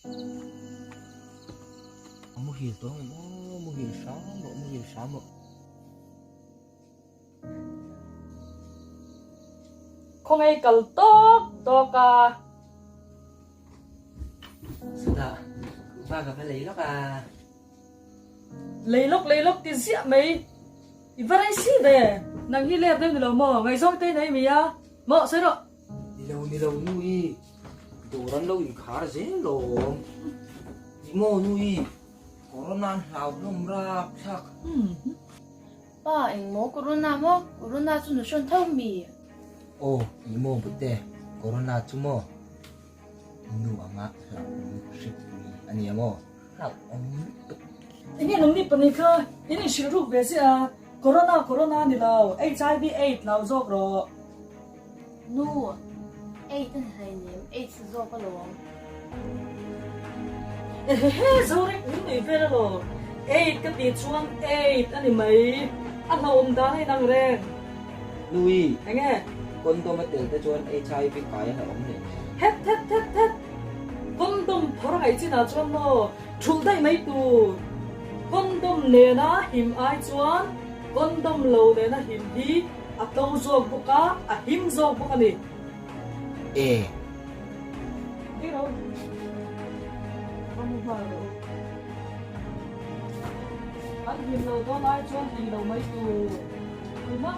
Mua hiểu tôi mua hiểu sáng bộ mua hiểu sáng bộ không ai cần tốt to cả sudah ba gặp phải lấy lắm à lấy lúc thì giết mày thì vẫn ai xí về nàng đi lẹp lên rồi mở ngày rong tên này mày à mở sao đó đi đâu nuôi đồ ăn lâu thì khá là dễ rồi đi mua nuôi corona hào lông ra chắc ba anh mua corona chúng nó xuân thông mì ồ đi mua bữa tè corona chú mua nu angak là ship anh em mua là ông ini nung ni pani kha ini shiru về gì à corona ni lao HIV/AIDS lao dọc rồi nu ai tên hay niệm ai sử dụng cái lồng rồi những người về rồi AIDS cái bị chuan AIDS anh mày anh nào ông ta hay năng rèn nuôi anh nghe con tôi mà tưởng tới cho anh HIV cái là ông này hết condom phở cái gì nào chuan nó chul đây mấy tu condom nè na him ai chuan condom lâu nè na him hi à tàu dọc boka à him dọc boka ni ê đi đâu không vào đâu anh him lâu đó lại chuan him lâu mấy tu mắc